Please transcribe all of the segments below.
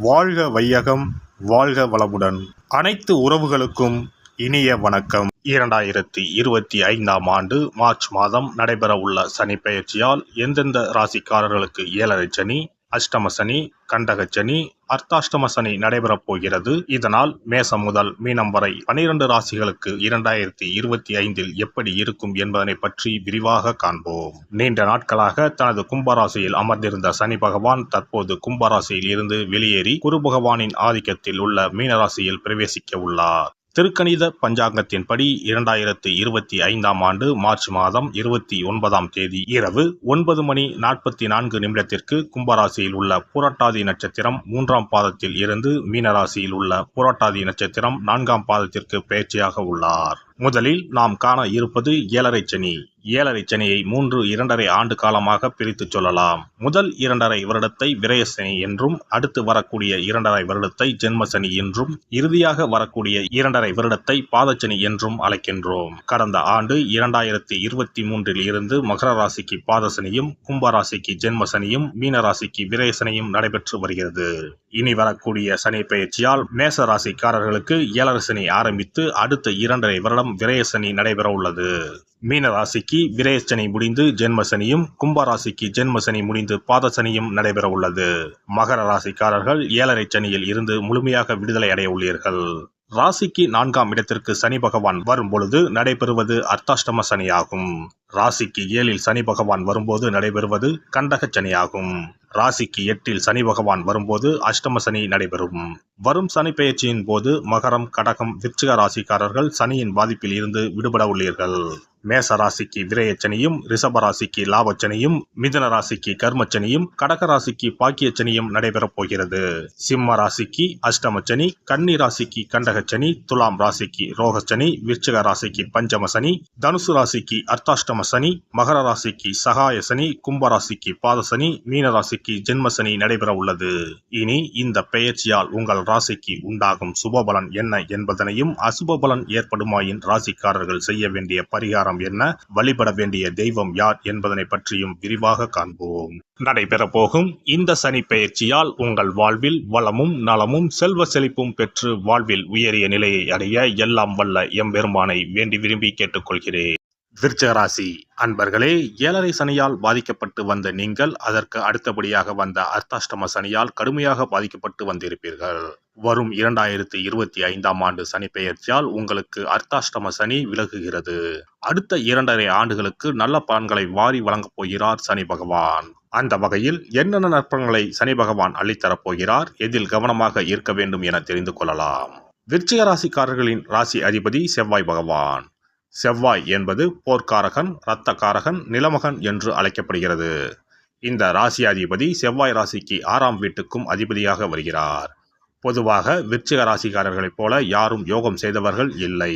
வாழ்க வையகம், வாழ்க வளமுடன். அனைத்து உறவுகளுக்கும் இனிய வணக்கம். 2025ஆம் ஆண்டு மார்ச் மாதம் நடைபெறவுள்ள சனி பெயர்ச்சியால் எந்தெந்த ராசிக்காரர்களுக்கு 7.5 சனி, அஷ்டம சனி, கண்டக சனி, அர்த்தாஷ்டம சனி நடைபெறப் போகிறது. இதனால் மேசம் முதல் மீனம் வரை 12 ராசிகளுக்கு 2025இல் எப்படி இருக்கும் என்பதனை பற்றி விரிவாக காண்போம். நீண்ட நாட்களாக தனது கும்பராசியில் அமர்ந்திருந்த சனி பகவான் தற்போது கும்பராசியில் இருந்து வெளியேறி குரு பகவானின் ஆதிக்கத்தில் உள்ள மீனராசியில் பிரவேசிக்க உள்ளார். திருக்கணித பஞ்சாங்கத்தின்படி 2025ஆம் ஆண்டு மார்ச் மாதம் 29ஆம் தேதி இரவு 9:44 கும்பராசியில் உள்ள புரட்டாதி நட்சத்திரம் 3ஆம் பாதத்தில் இருந்து மீனராசியில் உள்ள புரட்டாதி நட்சத்திரம் 4ஆம் பாதத்திற்கு பெயர்ச்சியாக உள்ளார். முதலில் நாம் காண இருப்பது 7.5 சனி. 7.5 சனியை 2.5 ஆண்டு காலமாக பிரித்து சொல்லலாம். முதல் 2.5 வருடத்தை விரயசனி என்றும், அடுத்து வரக்கூடிய 2.5 வருடத்தை ஜென்மசனி என்றும், இறுதியாக வரக்கூடிய 2.5 வருடத்தை பாதச்சனி என்றும் அழைக்கின்றோம். கடந்த ஆண்டு 2023இல் இருந்து மகர ராசிக்கு பாதசனியும், கும்பராசிக்கு ஜென்மசனியும், மீனராசிக்கு விரயசனியும் நடைபெற்று வருகிறது. இனி வரக்கூடிய சனி பெயர்ச்சியால் மேச ராசிக்காரர்களுக்கு 7.5 சனி ஆரம்பித்து அடுத்த 2.5 வருடம் விரயசனி நடைபெற உள்ளது. மீனராசிக்கு விரயசனி முடிந்து ஜென்மசனியும், கும்பராசிக்கு ஜென்மசனி முடிந்து பாதசனியும் நடைபெற உள்ளது. மகர ராசிக்காரர்கள் 7.5 சனியில் இருந்து முழுமையாக விடுதலை அடைய உள்ளீர்கள். ராசிக்கு 4ஆம் இடத்திற்கு சனி பகவான் வரும் பொழுது நடைபெறுவது அர்த்தாஷ்டம சனியாகும். ராசிக்கு 7இல் சனி பகவான் வரும்போது நடைபெறுவது கண்டக சனியாகும். ராசிக்கு 8இல் சனி பகவான் வரும்போது அஷ்டம சனி நடைபெறும். வரும் சனி பெயர்ச்சியின் போது மகரம், கடகம், விருச்சிக ராசிக்காரர்கள் சனியின் பாதிப்பில் இருந்து விடுபட உள்ளீர்கள். மேச ராசிக்கு விரயச்சனியும், ரிஷப ராசிக்கு லாபச்சனியும், மிதுன ராசிக்கு கர்மச்சனியும், கடக ராசிக்கு பாக்கியச்சனியும் நடைபெறப் போகிறது. சிம்ம ராசிக்கு அஷ்டமச்சனி, கன்னி ராசிக்கு கண்டகச்சனி, துலாம் ராசிக்கு ரோகச்சனி, விருச்சிக ராசிக்கு பஞ்சம சனி, தனுசு ராசிக்கு அர்த்தாஷ்டம சனி, மகர ராசிக்கு சகாய சனி, கும்பராசிக்கு பாதசனி, மீன ராசிக்கு ஜென்மசனி நடைபெற உள்ளது. இனி இந்த பெயர்ச்சியால் உங்கள் ராசிக்கு உண்டாகும் சுபபலன் என்ன என்பதனையும், அசுப பலன் ஏற்படுமாயின் ராசிக்காரர்கள் செய்ய வேண்டிய பரிகாரம் என்ன, வழிபட வேண்டிய தெய்வம் யார் என்பதனை பற்றியும் விரிவாக காண்போம். நடைபெற போகும் இந்த சனி பெயர்ச்சியால் உங்கள் வாழ்வில் வளமும் நலமும் செல்வ செழிப்பும் பெற்று வாழ்வில் உயரிய நிலையை அடைய எல்லாம் வல்ல எம்பெருமானை வேண்டி விரும்பி கேட்டுக்கொள்கிறேன். விருச்சிக ராசி அன்பர்களே, 7.5 சனியால் பாதிக்கப்பட்டு வந்த நீங்கள் அதற்கு அடுத்தபடியாக வந்த அர்த்தாஷ்டம சனியால் கடுமையாக பாதிக்கப்பட்டு வந்திருப்பீர்கள். வரும் 2025ஆம் ஆண்டு சனி பெயர்ச்சியால் உங்களுக்கு அர்த்தாஷ்டம சனி விலகுகிறது. அடுத்த 2.5 ஆண்டுகளுக்கு நல்ல பலன்களை வாரி வழங்கப் போகிறார் சனி பகவான். அந்த வகையில் என்னென்ன நற்பலன்களை சனி பகவான் அள்ளித்தரப் போகிறார், எதில் கவனமாக இருக்க வேண்டும் என தெரிந்து கொள்ளலாம். விருச்சிக ராசிக்காரர்களின் ராசி அதிபதி செவ்வாய் பகவான். செவ்வாய் என்பது போர்க்காரகன், இரத்தக்காரகன், நிலமகன் என்று அழைக்கப்படுகிறது. இந்த ராசி அதிபதி செவ்வாய் ராசிக்கு 6ஆம் வீட்டுக்கும் அதிபதியாக வருகிறார். பொதுவாக விருச்சிக ராசிக்காரர்களைப் போல யாரும் யோகம் செய்தவர்கள் இல்லை.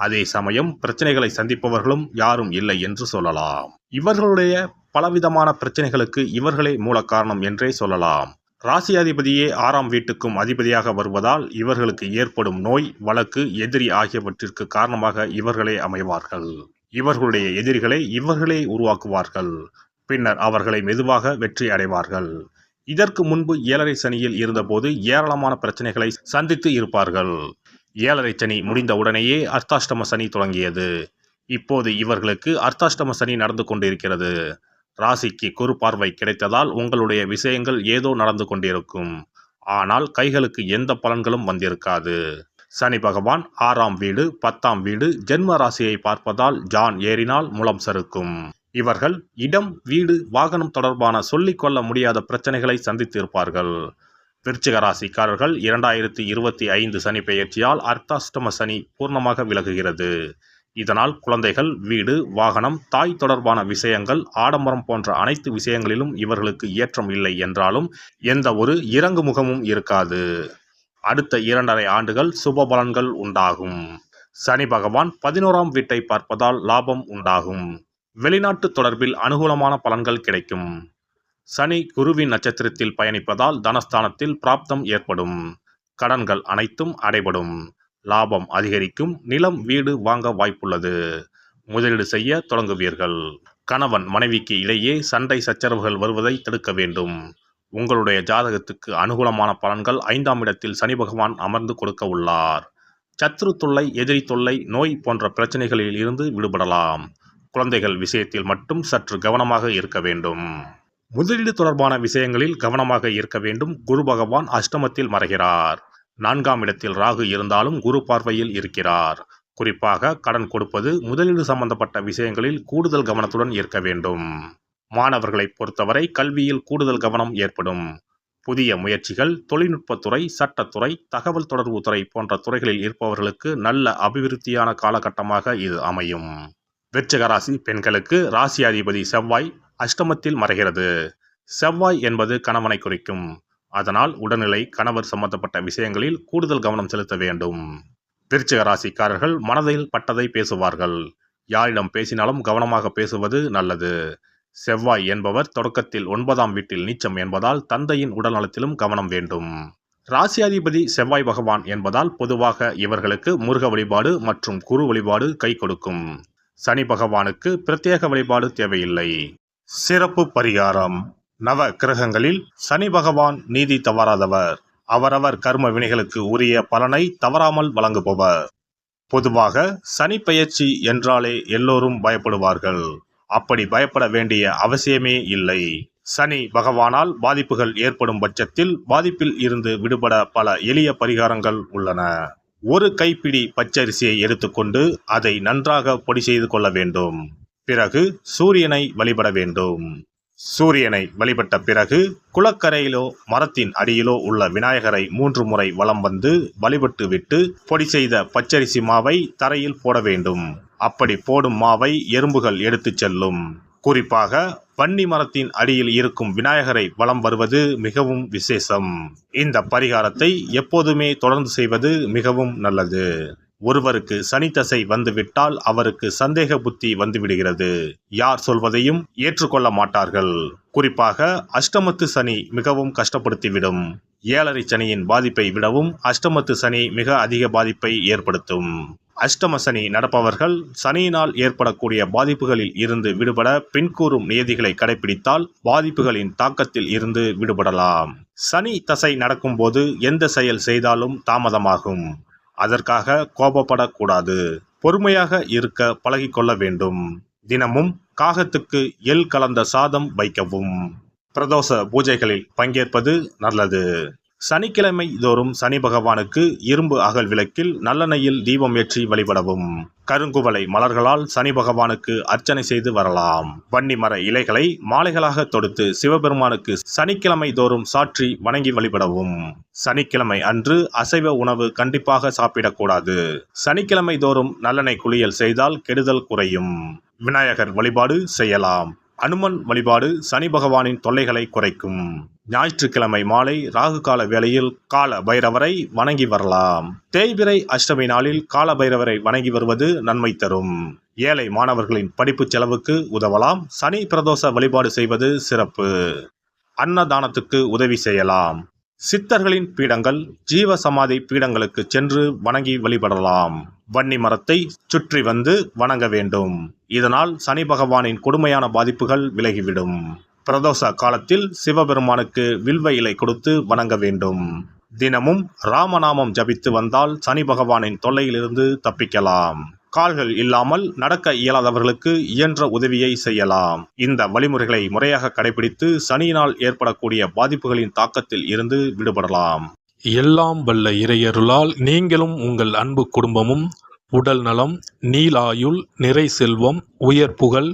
அதே சமயம் பிரச்சனைகளை சந்திப்பவர்களும் யாரும் இல்லை என்று சொல்லலாம். இவர்களுடைய பலவிதமான பிரச்சனைகளுக்கு இவர்களே மூல காரணம் என்றே சொல்லலாம். ராசி அதிபதியே 6ஆம் வீட்டுக்கும் அதிபதியாக வருவதால் இவர்களுக்கு ஏற்படும் நோய், வழக்கு, எதிரி ஆகியவற்றிற்கு காரணமாக இவர்களே அமைவார்கள். இவர்களுடைய எதிரிகளை இவர்களே உருவாக்குவார்கள். பின்னர் அவர்களை மெதுவாக வெற்றி அடைவார்கள். இதற்கு முன்பு 7.5 சனியில் இருந்தபோது ஏராளமான பிரச்சனைகளை சந்தித்து இருப்பார்கள். 7.5 சனி முடிந்த உடனேயே அர்த்தாஷ்டம சனி தொடங்கியது. இப்போது இவர்களுக்கு அர்த்தாஷ்டம சனி நடந்து கொண்டிருக்கிறது. ராசிக்கு குரு பார்வை கிடைத்ததால் உங்களுடைய விஷயங்கள் ஏதோ நடந்து கொண்டிருக்கும். ஆனால் கைகளுக்கு எந்த பலன்களும் வந்திருக்காது. சனி பகவான் 6ஆம் வீடு, 10ஆம் வீடு, ஜென்ம ராசியை பார்ப்பதால் ஜான் ஏறினால் முலம் சறுக்கும். இவர்கள் இடம், வீடு, வாகனம் தொடர்பான சொல்லிக்கொள்ள முடியாத பிரச்சனைகளை சந்தித்திருப்பார்கள். விருச்சிக ராசிக்காரர்கள் 2025 சனி பெயர்ச்சியால் அர்த்தாஷ்டம சனி பூர்ணமாக விலகுகிறது. இதனால் குழந்தைகள், வீடு, வாகனம், தாய் தொடர்பான விஷயங்கள், ஆடம்பரம் போன்ற அனைத்து விஷயங்களிலும் இவர்களுக்கு ஏற்றம் இல்லை என்றாலும் எந்த ஒரு இறங்கு முகமும் இருக்காது. அடுத்த 2.5 ஆண்டுகள் சுப பலன்கள் உண்டாகும். சனி பகவான் 11ஆம் வீட்டை பார்ப்பதால் லாபம் உண்டாகும். வெளிநாட்டு தொடர்பில் அனுகூலமான பலன்கள் கிடைக்கும். சனி குருவின் நட்சத்திரத்தில் பயணிப்பதால் தனஸ்தானத்தில் பிராப்தம் ஏற்படும். கடன்கள் அனைத்தும் அடைபடும். லாபம் அதிகரிக்கும். நிலம், வீடு வாங்க வாய்ப்புள்ளது. முதலீடு செய்ய தொடங்குவீர்கள். கணவன் மனைவிக்கு இடையே சண்டை சச்சரவுகள் வருவதை தடுக்க வேண்டும். உங்களுடைய ஜாதகத்துக்கு அனுகூலமான பலன்கள் 5ஆம் இடத்தில் சனி பகவான் அமர்ந்து கொடுக்க உள்ளார். சத்ரு தொல்லை, எதிரி தொல்லை, நோய் போன்ற பிரச்சனைகளில் இருந்து விடுபடலாம். குழந்தைகள் விஷயத்தில் மட்டும் சற்று கவனமாக இருக்க வேண்டும். முதலீடு தொடர்பான விஷயங்களில் கவனமாக இருக்க வேண்டும். குரு பகவான் அஷ்டமத்தில் மறைகிறார். 4ஆம் இடத்தில் ராகு இருந்தாலும் குரு பார்வையில் இருக்கிறார். குறிப்பாக கடன் கொடுப்பது, முதலீடு சம்பந்தப்பட்ட விஷயங்களில் கூடுதல் கவனத்துடன் இருக்க வேண்டும். மாணவர்களை பொறுத்தவரை கல்வியில் கூடுதல் கவனம் ஏற்படும். புதிய முயற்சிகள், தொழில்நுட்பத்துறை, சட்டத்துறை, தகவல் தொடர்பு துறை போன்ற துறைகளில் இருப்பவர்களுக்கு நல்ல அபிவிருத்தியான காலகட்டமாக இது அமையும். விருச்சிக ராசி பெண்களுக்கு ராசி அதிபதி செவ்வாய் அஷ்டமத்தில் மறைகிறது. செவ்வாய் என்பது கணவனை குறிக்கும். அதனால் உடல்நிலை, கணவர் சம்பந்தப்பட்ட விஷயங்களில் கூடுதல் கவனம் செலுத்த வேண்டும். விருச்சிக ராசிக்காரர்கள் மனதில் பட்டதை பேசுவார்கள். யாரிடம் பேசினாலும் கவனமாக பேசுவது நல்லது. செவ்வாய் என்பவர் தொடக்கத்தில் 9ஆம் வீட்டில் நீச்சம் என்பதால் தந்தையின் உடல்நலத்திலும் கவனம் வேண்டும். ராசியாதிபதி செவ்வாய் பகவான் என்பதால் பொதுவாக இவர்களுக்கு முருக வழிபாடு மற்றும் குரு வழிபாடு கை கொடுக்கும். சனி பகவானுக்கு பிரத்யேக வழிபாடு தேவையில்லை. சிறப்பு பரிகாரம். நவ கிரகங்களில் சனி பகவான் நீதி தவறாதவர். அவரவர் கர்ம வினைகளுக்கு உரிய பலனை தவறாமல் வழங்குபவர். பொதுவாக சனி பெயர்ச்சி என்றாலே எல்லோரும் பயப்படுவார்கள். அப்படி பயப்பட வேண்டிய அவசியமே இல்லை. சனி பகவானால் பாதிப்புகள் ஏற்படும் பட்சத்தில் பாதிப்பில் இருந்து விடுபட பல எளிய பரிகாரங்கள் உள்ளன. ஒரு கைப்பிடி பச்சரிசியை எடுத்துக்கொண்டு அதை நன்றாக பொடி செய்து கொள்ள வேண்டும். பிறகு சூரியனை வழிபட வேண்டும். சூரியனை வழிபட்ட பிறகு குளக்கரையிலோ மரத்தின் அடியிலோ உள்ள விநாயகரை 3 முறை வலம் வந்து வழிபட்டு விட்டு பொடி செய்த பச்சரிசி மாவை தரையில் போட வேண்டும். அப்படி போடும் மாவை எறும்புகள் எடுத்து செல்லும். குறிப்பாக வன்னி மரத்தின் அடியில் இருக்கும் விநாயகரை வலம் வருவது மிகவும் விசேஷம். இந்த பரிகாரத்தை எப்போதுமே தொடர்ந்து செய்வது மிகவும் நல்லது. ஒருவருக்கு சனி தசை வந்துவிட்டால் அவருக்கு சந்தேக புத்தி வந்துவிடுகிறது. யார் சொல்வதையும் ஏற்றுக்கொள்ள மாட்டார்கள். குறிப்பாக அஷ்டமத்து சனி மிகவும் கஷ்டப்படுத்திவிடும். 7.5 சனியின் பாதிப்பை விடவும் அஷ்டமத்து சனி மிக அதிக பாதிப்பை ஏற்படுத்தும். அஷ்டம சனி நடப்பவர்கள் சனியினால் ஏற்படக்கூடிய பாதிப்புகளில் இருந்து விடுபட பின்கூறும் நியதிகளை கடைபிடித்தால் பாதிப்புகளின் தாக்கத்தில் இருந்து விடுபடலாம். சனி தசை நடக்கும்போது எந்த செயல் செய்தாலும் தாமதமாகும். அதற்காக கோபப்படக்கூடாது. பொறுமையாக இருக்க பழகிக்கொள்ள வேண்டும். தினமும் காகத்துக்கு எள் கலந்த சாதம் வைக்கவும். பிரதோஷ பூஜைகளில் பங்கேற்பது நல்லது. சனிக்கிழமை தோறும் சனி பகவானுக்கு இரும்பு அகல் விளக்கில் நல்லெண்ணெயில் தீபம் ஏற்றி வழிபடவும். கருங்குவளை மலர்களால் சனி பகவானுக்கு அர்ச்சனை செய்து வரலாம். வன்னி மர இலைகளை மாலைகளாக தொடுத்து சிவபெருமானுக்கு சனிக்கிழமை தோறும் சாற்றி வணங்கி வழிபடவும். சனிக்கிழமை அன்று அசைவ உணவு கண்டிப்பாக சாப்பிடக்கூடாது. சனிக்கிழமை தோறும் நல்லெண்ணெய் குளியல் செய்தால் கெடுதல் குறையும். விநாயகர் வழிபாடு செய்யலாம். அனுமன் வழிபாடு சனி பகவானின் தொல்லைகளை குறைக்கும். ஞாயிற்றுக்கிழமை மாலை ராகு கால வேளையில் கால பைரவரை வணங்கி வரலாம். தேய்பிறை அஷ்டமி நாளில் கால பைரவரை வணங்கி வருவது நன்மை தரும். ஏழை மாணவர்களின் படிப்பு செலவுக்கு உதவலாம். சனி பிரதோஷ வழிபாடு செய்வது சிறப்பு. அன்னதானத்துக்கு உதவி செய்யலாம். சித்தர்களின் பீடங்கள், ஜீவ சமாதி பீடங்களுக்கு சென்று வணங்கி வழிபடலாம். வன்னி மரத்தை சுற்றி வந்து வணங்க வேண்டும். இதனால் சனி பகவானின் கொடுமையான பாதிப்புகள் விலகிவிடும். பிரதோஷ காலத்தில் சிவபெருமானுக்கு வில்வ இலை கொடுத்து வணங்க வேண்டும். தினமும் ராமநாமம் ஜபித்து வந்தால் சனி பகவானின் தொல்லையிலிருந்து தப்பிக்கலாம். கால்கள் இல்லாமல் நடக்க இயலாதவர்களுக்கு இயன்ற உதவியை செய்யலாம். இந்த வழிமுறைகளை முறையாக கடைபிடித்து சனியினால் ஏற்படக்கூடிய பாதிப்புகளின் தாக்கத்தில் இருந்து விடுபடலாம். எல்லாம் வல்ல இறையருளால் நீங்களும் உங்கள் அன்பு குடும்பமும் உடல் நலம், நீலாயுள், நிறை செல்வம், உயர் புகழ்,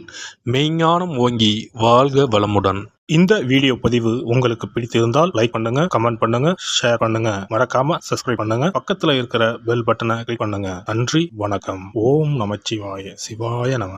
மெய்ஞானம் ஓங்கி வாழ்க வளமுடன். இந்த வீடியோ பதிவு உங்களுக்கு பிடித்திருந்தால் லைக் பண்ணுங்க, கமெண்ட் பண்ணுங்க, ஷேர் பண்ணுங்க. மறக்காம சப்ஸ்கிரைப் பண்ணுங்க. பக்கத்துல இருக்கிற பெல் பட்டனை கிளிக் பண்ணுங்க. நன்றி, வணக்கம். ஓம் நமச்சிவாய. சிவாய நம.